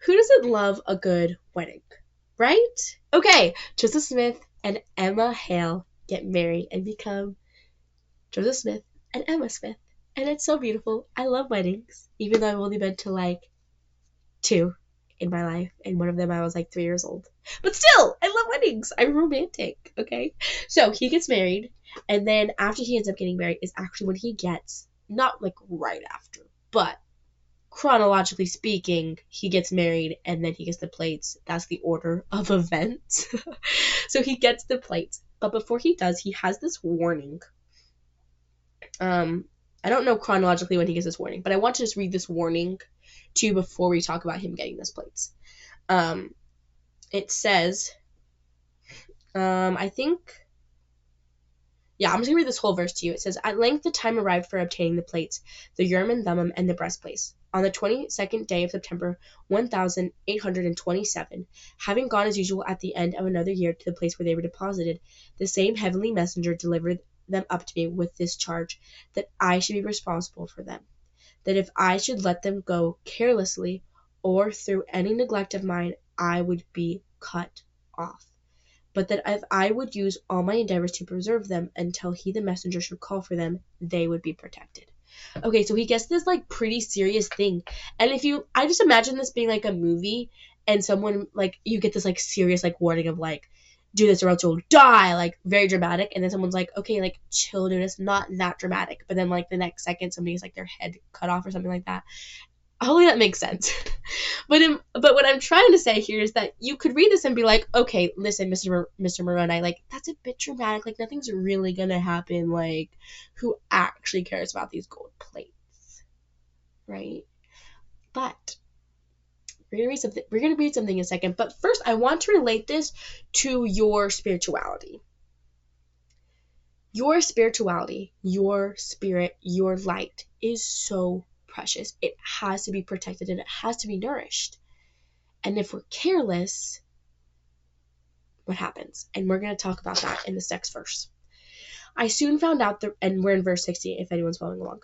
Who doesn't love a good wedding, right? Okay, Joseph Smith and Emma Hale get married and become Joseph Smith and Emma Smith. And it's so beautiful. I love weddings, even though I've only been to like 2 in my life, and one of them I was like 3 years old. But still, I love weddings. I'm romantic, okay? So he gets married, and then after he ends up getting married is actually when he gets, not like right after, but chronologically speaking, he gets married and then he gets the plates. That's the order of events. So he gets the plates, but before he does, he has this warning. I don't know chronologically when he gets this warning, but I want to just read this warning to you before we talk about him getting this plates. It says, I think, yeah, I'm just going to read this whole verse to you. It says, "At length the time arrived for obtaining the plates, the Urim and Thummim, and the breastplates. On the 22nd day of September, 1827, having gone as usual at the end of another year to the place where they were deposited, the same heavenly messenger delivered them up to me with this charge, that I should be responsible for them, that if I should let them go carelessly or through any neglect of mine, I would be cut off, but that if I would use all my endeavors to preserve them until he, the messenger, should call for them, they would be protected." Okay, so he gets this like pretty serious thing, and I just imagine this being like a movie, and someone like, you get this like serious like warning of like, do this or else you'll die, like very dramatic, and then someone's like, okay, like chill, dude, it's not that dramatic, but then like the next second somebody's like their head cut off or something like that. Hopefully that makes sense. But what I'm trying to say here is that you could read this and be like, okay, listen, Mr. Moroni, like, that's a bit dramatic. Like, nothing's really gonna happen. Like, who actually cares about these gold plates, right? But we're gonna read something in a second. But first, I want to relate this to your spirituality. Your spirituality, your spirit, your light is so precious. It has to be protected and it has to be nourished. And if we're careless, what happens? And we're going to talk about that in this next verse. I soon found out and we're in verse 60 if anyone's following along.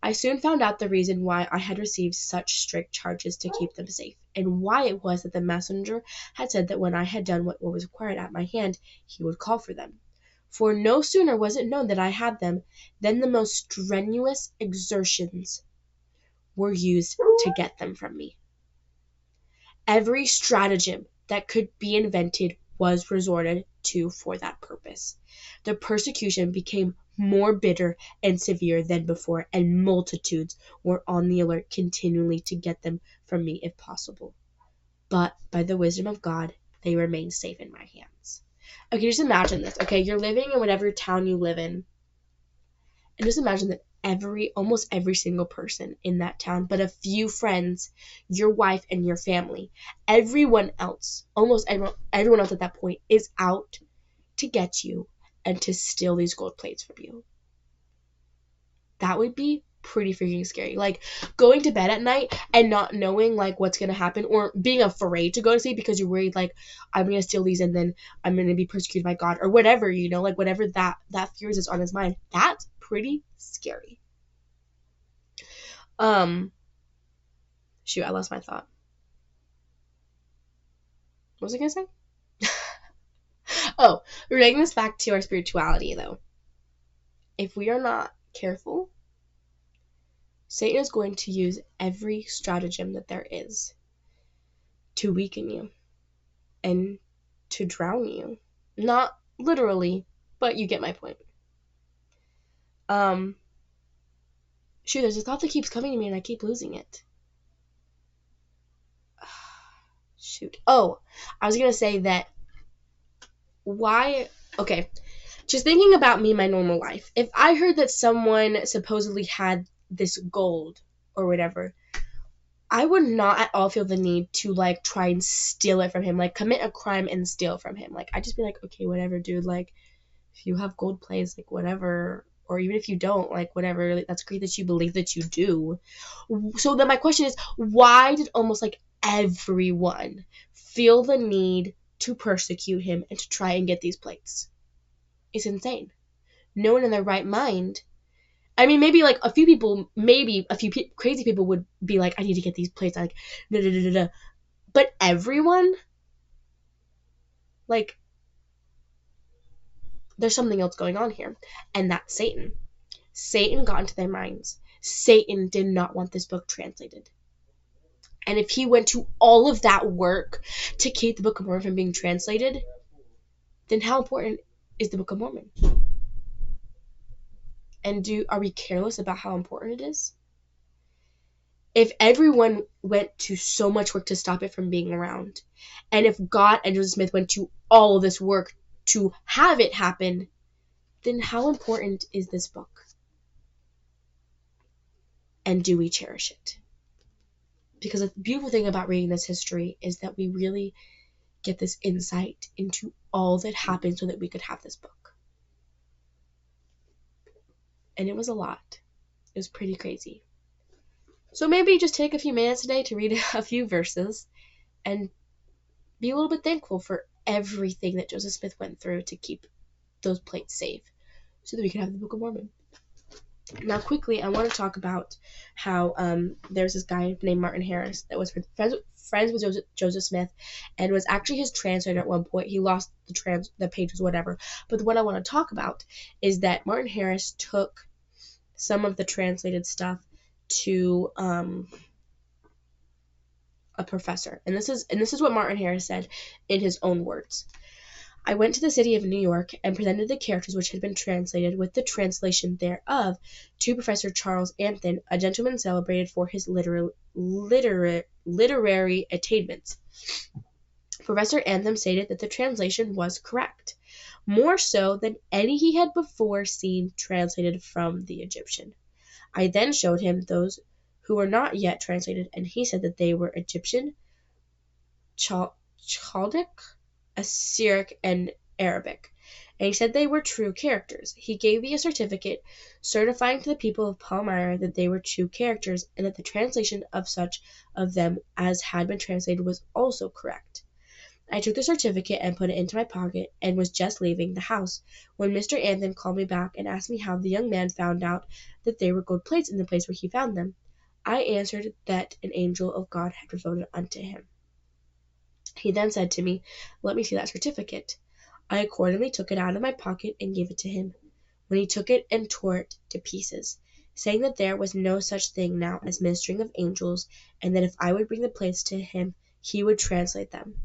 I soon found out the reason why I had received such strict charges to keep them safe, and why it was that the messenger had said that when I had done what was required at my hand, he would call for them. For no sooner was it known that I had them than the most strenuous exertions were used to get them from me. Every stratagem that could be invented was resorted to for that purpose. The persecution became more bitter and severe than before, and multitudes were on the alert continually to get them from me if possible. But by the wisdom of God, they remained safe in my hands. Okay, just imagine this. Okay, you're living in whatever town you live in, and just imagine that almost every single person in that town, but a few friends, your wife and your family, everyone else, almost everyone else at that point is out to get you and to steal these gold plates from you. That would be pretty freaking scary. Like, going to bed at night and not knowing like what's gonna happen, or being afraid to go to sleep because you're worried like, I'm gonna steal these and then I'm gonna be persecuted by God, or whatever, like whatever that fears is on his mind. That's pretty scary. Shoot, I lost my thought. What was I gonna say? Oh, relating this back to our spirituality though. If we are not careful, Satan is going to use every stratagem that there is to weaken you and to drown you. Not literally, but you get my point. Shoot, there's a thought that keeps coming to me and I keep losing it. Shoot. Oh, I was gonna say that okay, just thinking about me, my normal life. If I heard that someone supposedly had this gold or whatever, I would not at all feel the need to like try and steal it from him, like commit a crime and steal from him. Like, I'd just be like, okay, whatever, dude, like if you have gold plates, like whatever, or even if you don't, like whatever, like, that's great that you believe that you do. So then my question is, why did almost like everyone feel the need to persecute him and to try and get these plates? It's insane. No one in their right mind. I mean, maybe like a few people, crazy people would be like, I need to get these plates, like, da da da da. But everyone, like, there's something else going on here, and that's Satan. Satan got into their minds. Satan did not want this book translated. And if he went to all of that work to keep the Book of Mormon from being translated, then how important is the Book of Mormon? And are we careless about how important it is? If everyone went to so much work to stop it from being around, and if God and Joseph Smith went to all of this work to have it happen, then how important is this book? And do we cherish it? Because the beautiful thing about reading this history is that we really get this insight into all that happened so that we could have this book. And it was a lot. It was pretty crazy. So maybe just take a few minutes today to read a few verses and be a little bit thankful for everything that Joseph Smith went through to keep those plates safe so that we could have the Book of Mormon. Now, quickly, I want to talk about how there's this guy named Martin Harris that was friends with Joseph Smith and was actually his translator at one point. He lost the pages, whatever. But what I want to talk about is that Martin Harris took some of the translated stuff to a professor. And this is what Martin Harris said in his own words. I went to the city of New York and presented the characters which had been translated with the translation thereof to Professor Charles Anthon, a gentleman celebrated for his literary attainments. Professor Anthon stated that the translation was correct, more so than any he had before seen translated from the Egyptian. I then showed him those who were not yet translated, and he said that they were Egyptian, Chaldaic, Assyric, and Arabic, and he said they were true characters. He gave me a certificate certifying to the people of Palmyra that they were true characters, and that the translation of such of them as had been translated was also correct. I took the certificate and put it into my pocket, and was just leaving the house, when Mr. Anthon called me back and asked me how the young man found out that there were gold plates in the place where he found them. I answered that an angel of God had revealed it unto him. He then said to me, "Let me see that certificate." I accordingly took it out of my pocket and gave it to him, when he took it and tore it to pieces, saying that there was no such thing now as ministering of angels, and that if I would bring the plates to him, he would translate them.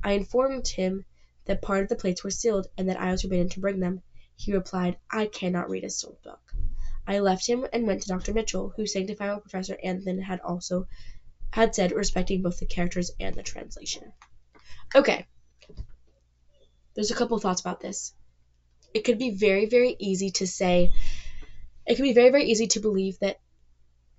I informed him that part of the plates were sealed, and that I was forbidden to bring them. He replied, "I cannot read a sealed book." I left him and went to Dr. Mitchell, who sanctified what Professor Anthon had said respecting both the characters and the translation. Okay, there's a couple of thoughts about this. It could be very, very easy to believe that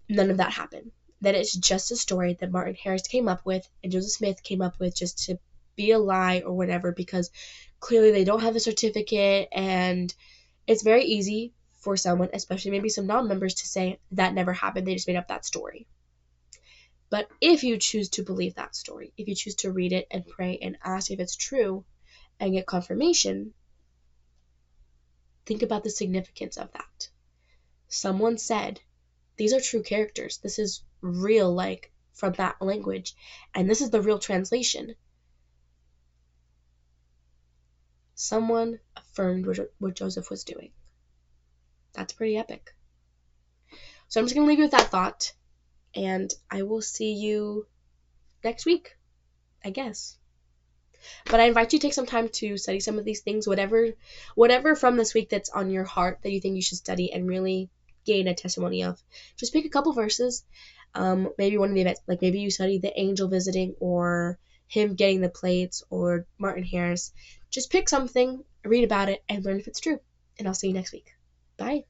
none of that happened, that it's just a story that Martin Harris came up with and Joseph Smith came up with just to be a lie or whatever, because clearly they don't have a certificate, and it's very easy for someone, especially maybe some non-members, to say that never happened, they just made up that story. But if you choose to believe that story, if you choose to read it and pray and ask if it's true and get confirmation, think about the significance of that. Someone said, these are true characters. This is real, like, from that language. And this is the real translation. Someone affirmed what Joseph was doing. That's pretty epic. So I'm just going to leave you with that thought. And I will see you next week, I guess. But I invite you to take some time to study some of these things, whatever from this week that's on your heart that you think you should study and really gain a testimony of. Just pick a couple verses. Maybe one of the events, like maybe you study the angel visiting, or him getting the plates, or Martin Harris. Just pick something, read about it, and learn if it's true. And I'll see you next week. Bye.